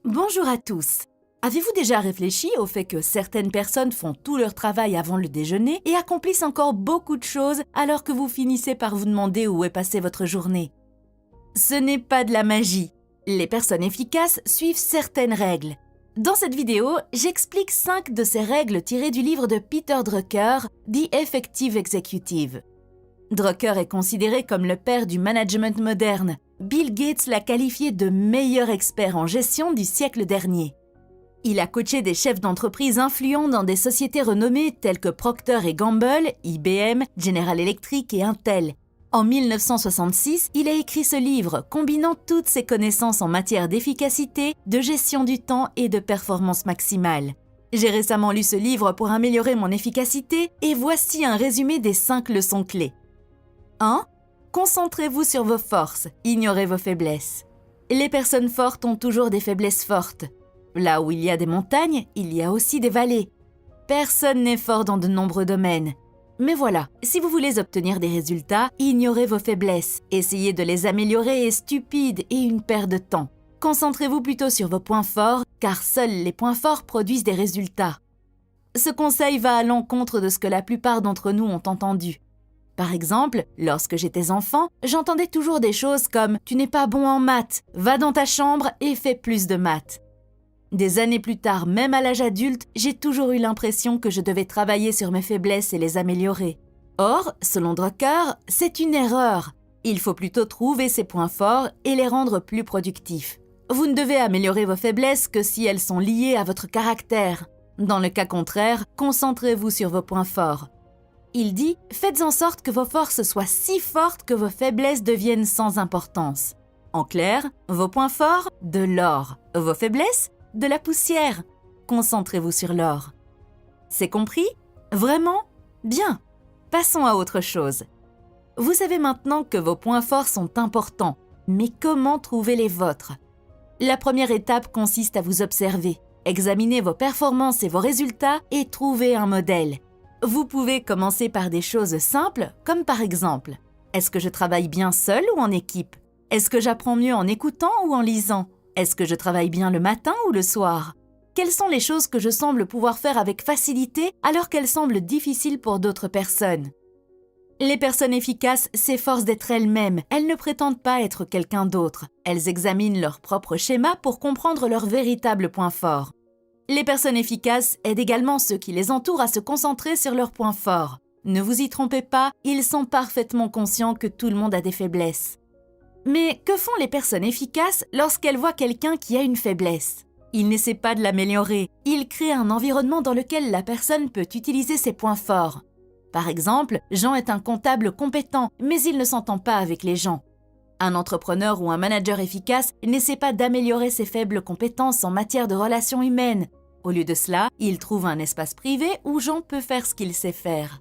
Bonjour à tous. Avez-vous déjà réfléchi au fait que certaines personnes font tout leur travail avant le déjeuner et accomplissent encore beaucoup de choses alors que vous finissez par vous demander où est passée votre journée? Ce n'est pas de la magie. Les personnes efficaces suivent certaines règles. Dans cette vidéo, j'explique 5 de ces règles tirées du livre de Peter Drucker, The Effective Executive. Drucker est considéré comme le père du management moderne. Bill Gates l'a qualifié de meilleur expert en gestion du siècle dernier. Il a coaché des chefs d'entreprise influents dans des sociétés renommées telles que Procter & Gamble, IBM, General Electric et Intel. En 1966, il a écrit ce livre combinant toutes ses connaissances en matière d'efficacité, de gestion du temps et de performance maximale. J'ai récemment lu ce livre pour améliorer mon efficacité et voici un résumé des 5 leçons clés. 1. Concentrez-vous sur vos forces, ignorez vos faiblesses. Les personnes fortes ont toujours des faiblesses fortes. Là où il y a des montagnes, il y a aussi des vallées. Personne n'est fort dans de nombreux domaines. Mais voilà, si vous voulez obtenir des résultats, ignorez vos faiblesses. Essayer de les améliorer est stupide et une perte de temps. Concentrez-vous plutôt sur vos points forts, car seuls les points forts produisent des résultats. Ce conseil va à l'encontre de ce que la plupart d'entre nous ont entendu. Par exemple, lorsque j'étais enfant, j'entendais toujours des choses comme « Tu n'es pas bon en maths, va dans ta chambre et fais plus de maths ». Des années plus tard, même à l'âge adulte, j'ai toujours eu l'impression que je devais travailler sur mes faiblesses et les améliorer. Or, selon Drucker, c'est une erreur. Il faut plutôt trouver ses points forts et les rendre plus productifs. Vous ne devez améliorer vos faiblesses que si elles sont liées à votre caractère. Dans le cas contraire, concentrez-vous sur vos points forts. Il dit « Faites en sorte que vos forces soient si fortes que vos faiblesses deviennent sans importance. » En clair, vos points forts, de l'or. Vos faiblesses, de la poussière. Concentrez-vous sur l'or. C'est compris? Vraiment? Bien. Passons à autre chose. Vous savez maintenant que vos points forts sont importants, mais comment trouver les vôtres? La première étape consiste à vous observer, examiner vos performances et vos résultats et trouver un modèle. Vous pouvez commencer par des choses simples, comme par exemple, est-ce que je travaille bien seul ou en équipe? Est-ce que j'apprends mieux en écoutant ou en lisant? Est-ce que je travaille bien le matin ou le soir? Quelles sont les choses que je semble pouvoir faire avec facilité alors qu'elles semblent difficiles pour d'autres personnes? Les personnes efficaces s'efforcent d'être elles-mêmes. Elles ne prétendent pas être quelqu'un d'autre. Elles examinent leur propre schéma pour comprendre leurs véritables points forts. Les personnes efficaces aident également ceux qui les entourent à se concentrer sur leurs points forts. Ne vous y trompez pas, ils sont parfaitement conscients que tout le monde a des faiblesses. Mais que font les personnes efficaces lorsqu'elles voient quelqu'un qui a une faiblesse? Ils n'essaient pas de l'améliorer, ils créent un environnement dans lequel la personne peut utiliser ses points forts. Par exemple, Jean est un comptable compétent, mais il ne s'entend pas avec les gens. Un entrepreneur ou un manager efficace n'essaie pas d'améliorer ses faibles compétences en matière de relations humaines. Au lieu de cela, il trouve un espace privé où Jean peut faire ce qu'il sait faire.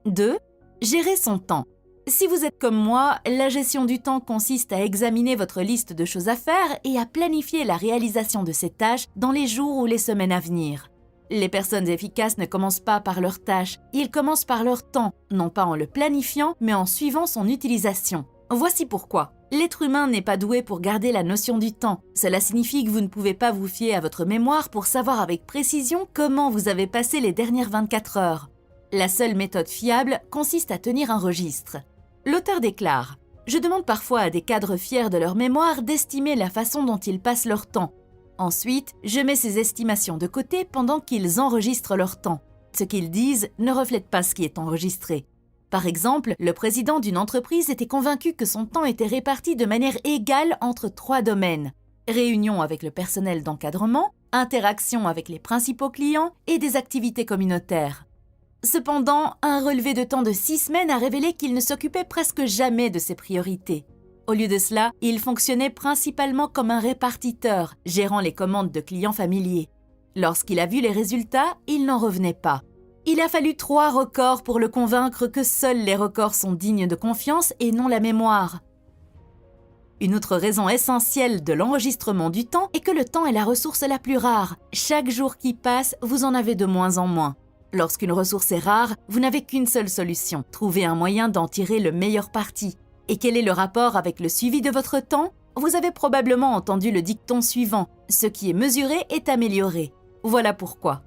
2. Gérer son temps. Si vous êtes comme moi, la gestion du temps consiste à examiner votre liste de choses à faire et à planifier la réalisation de ces tâches dans les jours ou les semaines à venir. Les personnes efficaces ne commencent pas par leurs tâches, ils commencent par leur temps, non pas en le planifiant, mais en suivant son utilisation. Voici pourquoi. L'être humain n'est pas doué pour garder la notion du temps. Cela signifie que vous ne pouvez pas vous fier à votre mémoire pour savoir avec précision comment vous avez passé les dernières 24 heures. La seule méthode fiable consiste à tenir un registre. L'auteur déclare « Je demande parfois à des cadres fiers de leur mémoire d'estimer la façon dont ils passent leur temps. Ensuite, je mets ces estimations de côté pendant qu'ils enregistrent leur temps. Ce qu'ils disent ne reflète pas ce qui est enregistré. » Par exemple, le président d'une entreprise était convaincu que son temps était réparti de manière égale entre 3 domaines. Réunions avec le personnel d'encadrement, interactions avec les principaux clients et des activités communautaires. Cependant, un relevé de temps de 6 semaines a révélé qu'il ne s'occupait presque jamais de ses priorités. Au lieu de cela, il fonctionnait principalement comme un répartiteur, gérant les commandes de clients familiers. Lorsqu'il a vu les résultats, il n'en revenait pas. Il a fallu 3 records pour le convaincre que seuls les records sont dignes de confiance et non la mémoire. Une autre raison essentielle de l'enregistrement du temps est que le temps est la ressource la plus rare. Chaque jour qui passe, vous en avez de moins en moins. Lorsqu'une ressource est rare, vous n'avez qu'une seule solution, trouver un moyen d'en tirer le meilleur parti. Et quel est le rapport avec le suivi de votre temps? Vous avez probablement entendu le dicton suivant « Ce qui est mesuré est amélioré ». Voilà pourquoi.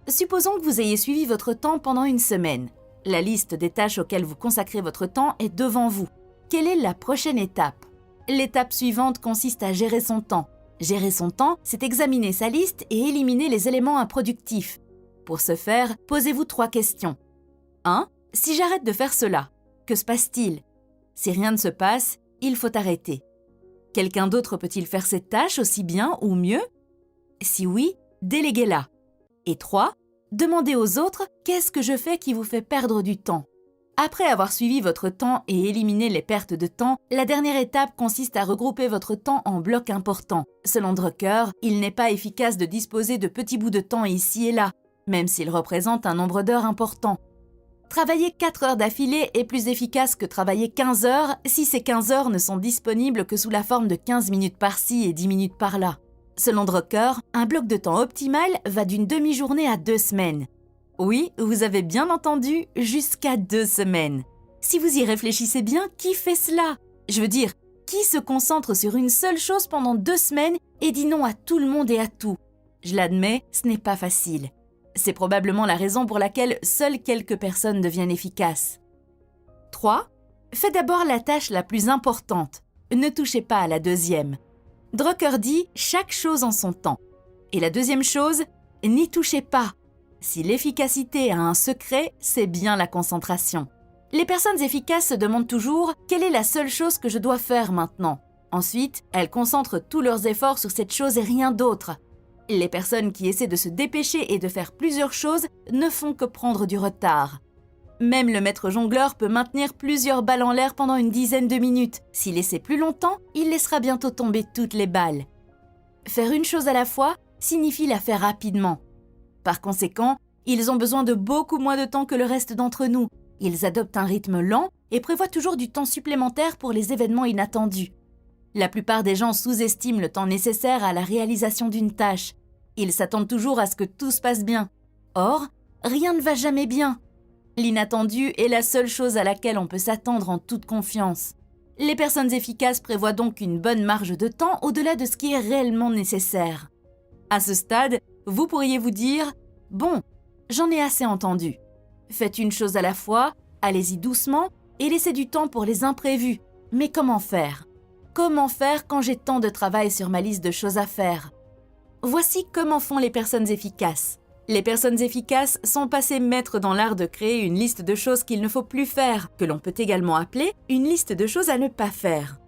Supposons que vous ayez suivi votre temps pendant une semaine. La liste des tâches auxquelles vous consacrez votre temps est devant vous. Quelle est la prochaine étape? L'étape suivante consiste à gérer son temps. Gérer son temps, c'est examiner sa liste et éliminer les éléments improductifs. Pour ce faire, posez-vous 3 questions. 1. Si j'arrête de faire cela, que se passe-t-il? Si rien ne se passe, il faut arrêter. Quelqu'un d'autre peut-il faire cette tâche aussi bien ou mieux? Si oui, déléguez-la. Et 3. Demandez aux autres qu'est-ce que je fais qui vous fait perdre du temps. Après avoir suivi votre temps et éliminé les pertes de temps, la dernière étape consiste à regrouper votre temps en blocs importants. Selon Drucker, il n'est pas efficace de disposer de petits bouts de temps ici et là, même s'ils représentent un nombre d'heures important. Travailler 4 heures d'affilée est plus efficace que travailler 15 heures si ces 15 heures ne sont disponibles que sous la forme de 15 minutes par-ci et 10 minutes par-là. Selon Drucker, un bloc de temps optimal va d'une demi-journée à 2 semaines. Oui, vous avez bien entendu, jusqu'à 2 semaines. Si vous y réfléchissez bien, qui fait cela? Je veux dire, qui se concentre sur une seule chose pendant 2 semaines et dit non à tout le monde et à tout? Je l'admets, ce n'est pas facile. C'est probablement la raison pour laquelle seules quelques personnes deviennent efficaces. 3. Faites d'abord la tâche la plus importante. Ne touchez pas à la deuxième. Drucker dit « chaque chose en son temps ». Et la deuxième chose, n'y touchez pas. Si l'efficacité a un secret, c'est bien la concentration. Les personnes efficaces se demandent toujours « quelle est la seule chose que je dois faire maintenant ?» Ensuite, elles concentrent tous leurs efforts sur cette chose et rien d'autre. Les personnes qui essaient de se dépêcher et de faire plusieurs choses ne font que prendre du retard. Même le maître jongleur peut maintenir plusieurs balles en l'air pendant une dizaine de minutes. S'il essaie plus longtemps, il laissera bientôt tomber toutes les balles. Faire une chose à la fois signifie la faire rapidement. Par conséquent, ils ont besoin de beaucoup moins de temps que le reste d'entre nous. Ils adoptent un rythme lent et prévoient toujours du temps supplémentaire pour les événements inattendus. La plupart des gens sous-estiment le temps nécessaire à la réalisation d'une tâche. Ils s'attendent toujours à ce que tout se passe bien. Or, rien ne va jamais bien. L'inattendu est la seule chose à laquelle on peut s'attendre en toute confiance. Les personnes efficaces prévoient donc une bonne marge de temps au-delà de ce qui est réellement nécessaire. À ce stade, vous pourriez vous dire « Bon, j'en ai assez entendu. Faites une chose à la fois, allez-y doucement et laissez du temps pour les imprévus. Mais comment faire? Comment faire quand j'ai tant de travail sur ma liste de choses à faire ?» Voici comment font les personnes efficaces. Les personnes efficaces sont passées maîtres dans l'art de créer une liste de choses qu'il ne faut plus faire, que l'on peut également appeler une liste de choses à ne pas faire.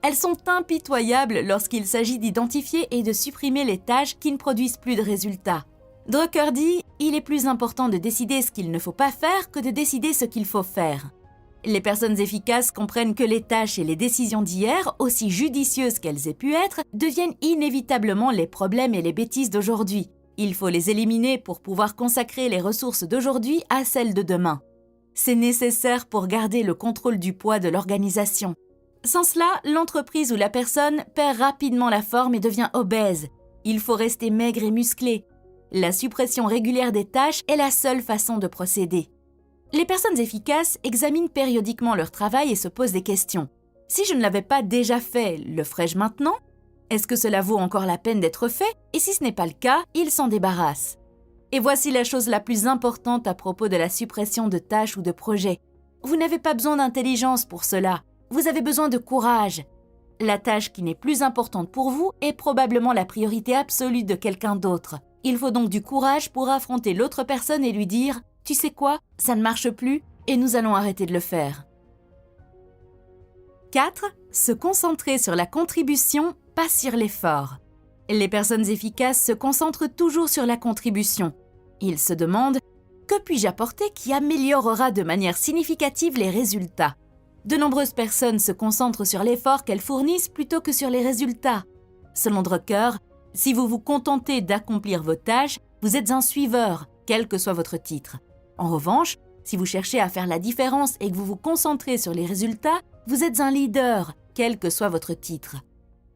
Elles sont impitoyables lorsqu'il s'agit d'identifier et de supprimer les tâches qui ne produisent plus de résultats. Drucker dit « Il est plus important de décider ce qu'il ne faut pas faire que de décider ce qu'il faut faire ». Les personnes efficaces comprennent que les tâches et les décisions d'hier, aussi judicieuses qu'elles aient pu être, deviennent inévitablement les problèmes et les bêtises d'aujourd'hui. Il faut les éliminer pour pouvoir consacrer les ressources d'aujourd'hui à celles de demain. C'est nécessaire pour garder le contrôle du poids de l'organisation. Sans cela, l'entreprise ou la personne perd rapidement la forme et devient obèse. Il faut rester maigre et musclé. La suppression régulière des tâches est la seule façon de procéder. Les personnes efficaces examinent périodiquement leur travail et se posent des questions. Si je ne l'avais pas déjà fait, le ferais-je maintenant? Est-ce que cela vaut encore la peine d'être fait? Et si ce n'est pas le cas, ils s'en débarrassent. Et voici la chose la plus importante à propos de la suppression de tâches ou de projets. Vous n'avez pas besoin d'intelligence pour cela. Vous avez besoin de courage. La tâche qui n'est plus importante pour vous est probablement la priorité absolue de quelqu'un d'autre. Il faut donc du courage pour affronter l'autre personne et lui dire « Tu sais quoi? Ça ne marche plus et nous allons arrêter de le faire. » 4. Se concentrer sur la contribution, pas sur l'effort. Les personnes efficaces se concentrent toujours sur la contribution. Ils se demandent « Que puis-je apporter qui améliorera de manière significative les résultats ?» De nombreuses personnes se concentrent sur l'effort qu'elles fournissent plutôt que sur les résultats. Selon Drucker, si vous vous contentez d'accomplir vos tâches, vous êtes un suiveur, quel que soit votre titre. En revanche, si vous cherchez à faire la différence et que vous vous concentrez sur les résultats, vous êtes un leader, quel que soit votre titre.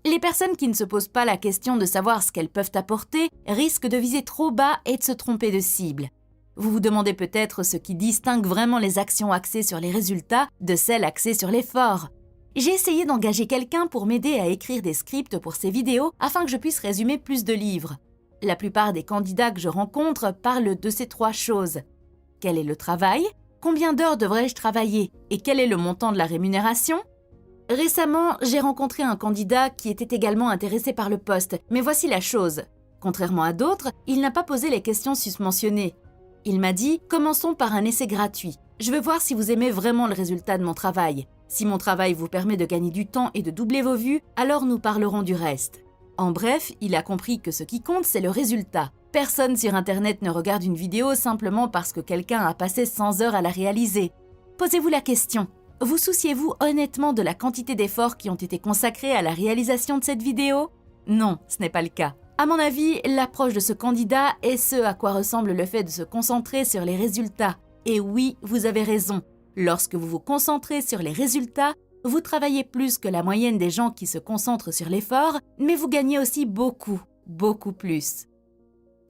Les personnes qui ne se posent pas la question de savoir ce qu'elles peuvent apporter risquent de viser trop bas et de se tromper de cible. Vous vous demandez peut-être ce qui distingue vraiment les actions axées sur les résultats de celles axées sur l'effort. J'ai essayé d'engager quelqu'un pour m'aider à écrire des scripts pour ces vidéos afin que je puisse résumer plus de livres. La plupart des candidats que je rencontre parlent de ces 3 choses. Quel est le travail? Combien d'heures devrais-je travailler? Et quel est le montant de la rémunération? Récemment, j'ai rencontré un candidat qui était également intéressé par le poste, mais voici la chose. Contrairement à d'autres, il n'a pas posé les questions susmentionnées. Il m'a dit « Commençons par un essai gratuit. Je veux voir si vous aimez vraiment le résultat de mon travail. Si mon travail vous permet de gagner du temps et de doubler vos vues, alors nous parlerons du reste. » En bref, il a compris que ce qui compte, c'est le résultat. Personne sur Internet ne regarde une vidéo simplement parce que quelqu'un a passé 100 heures à la réaliser. Posez-vous la question. Vous souciez-vous honnêtement de la quantité d'efforts qui ont été consacrés à la réalisation de cette vidéo? Non, ce n'est pas le cas. À mon avis, l'approche de ce candidat est ce à quoi ressemble le fait de se concentrer sur les résultats. Et oui, vous avez raison. Lorsque vous vous concentrez sur les résultats, vous travaillez plus que la moyenne des gens qui se concentrent sur l'effort, mais vous gagnez aussi beaucoup, beaucoup plus.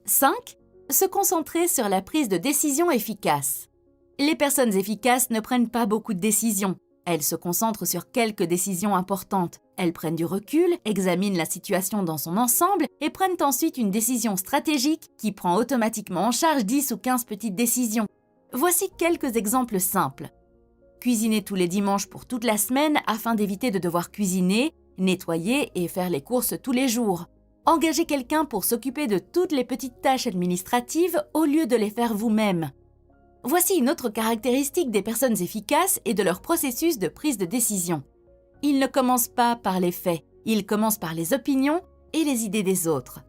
5. Se concentrer sur la prise de décision efficace. Les personnes efficaces ne prennent pas beaucoup de décisions. Elles se concentrent sur quelques décisions importantes. Elles prennent du recul, examinent la situation dans son ensemble et prennent ensuite une décision stratégique qui prend automatiquement en charge 10 ou 15 petites décisions. Voici quelques exemples simples. Cuisiner tous les dimanches pour toute la semaine afin d'éviter de devoir cuisiner, nettoyer et faire les courses tous les jours. Engagez quelqu'un pour s'occuper de toutes les petites tâches administratives au lieu de les faire vous-même. Voici une autre caractéristique des personnes efficaces et de leur processus de prise de décision. Ils ne commencent pas par les faits, ils commencent par les opinions et les idées des autres.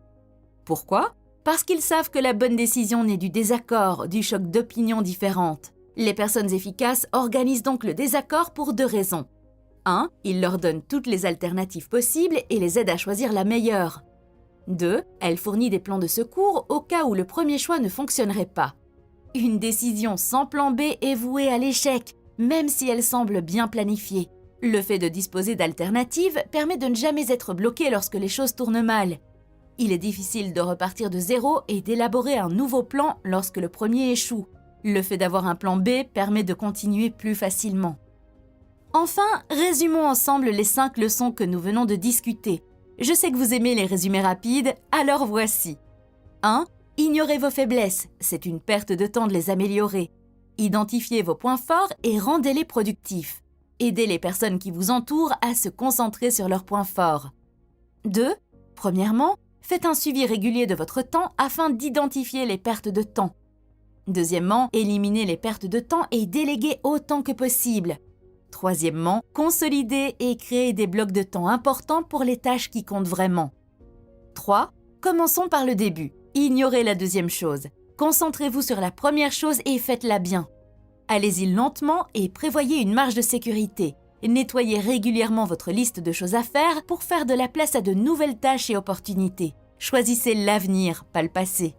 Pourquoi? Parce qu'ils savent que la bonne décision naît du désaccord, du choc d'opinions différentes. Les personnes efficaces organisent donc le désaccord pour 2 raisons. 1. Ils leur donnent toutes les alternatives possibles et les aident à choisir la meilleure. 2. Elle fournit des plans de secours au cas où le premier choix ne fonctionnerait pas. Une décision sans plan B est vouée à l'échec, même si elle semble bien planifiée. Le fait de disposer d'alternatives permet de ne jamais être bloqué lorsque les choses tournent mal. Il est difficile de repartir de zéro et d'élaborer un nouveau plan lorsque le premier échoue. Le fait d'avoir un plan B permet de continuer plus facilement. Enfin, résumons ensemble les 5 leçons que nous venons de discuter. Je sais que vous aimez les résumés rapides, alors voici. 1. Ignorez vos faiblesses, c'est une perte de temps de les améliorer. Identifiez vos points forts et rendez-les productifs. Aidez les personnes qui vous entourent à se concentrer sur leurs points forts. 2. Premièrement, faites un suivi régulier de votre temps afin d'identifier les pertes de temps. Deuxièmement, éliminez les pertes de temps et déléguez autant que possible. Troisièmement, consolidez et créez des blocs de temps importants pour les tâches qui comptent vraiment. 3. Commençons par le début. Ignorez la deuxième chose. Concentrez-vous sur la première chose et faites-la bien. Allez-y lentement et prévoyez une marge de sécurité. Nettoyez régulièrement votre liste de choses à faire pour faire de la place à de nouvelles tâches et opportunités. Choisissez l'avenir, pas le passé.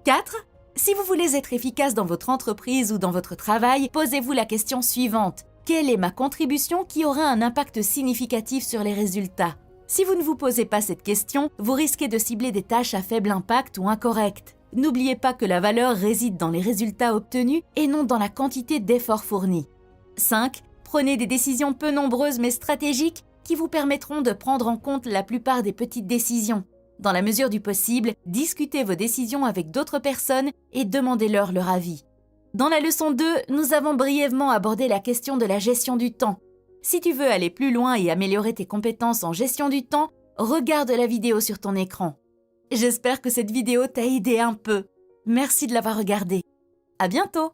4. Si vous voulez être efficace dans votre entreprise ou dans votre travail, posez-vous la question suivante. Quelle est ma contribution qui aura un impact significatif sur les résultats? Si vous ne vous posez pas cette question, vous risquez de cibler des tâches à faible impact ou incorrectes. N'oubliez pas que la valeur réside dans les résultats obtenus et non dans la quantité d'efforts fournis. 5. Prenez des décisions peu nombreuses mais stratégiques qui vous permettront de prendre en compte la plupart des petites décisions. Dans la mesure du possible, discutez vos décisions avec d'autres personnes et demandez-leur leur avis. Dans la leçon 2, nous avons brièvement abordé la question de la gestion du temps. Si tu veux aller plus loin et améliorer tes compétences en gestion du temps, regarde la vidéo sur ton écran. J'espère que cette vidéo t'a aidé un peu. Merci de l'avoir regardée. À bientôt!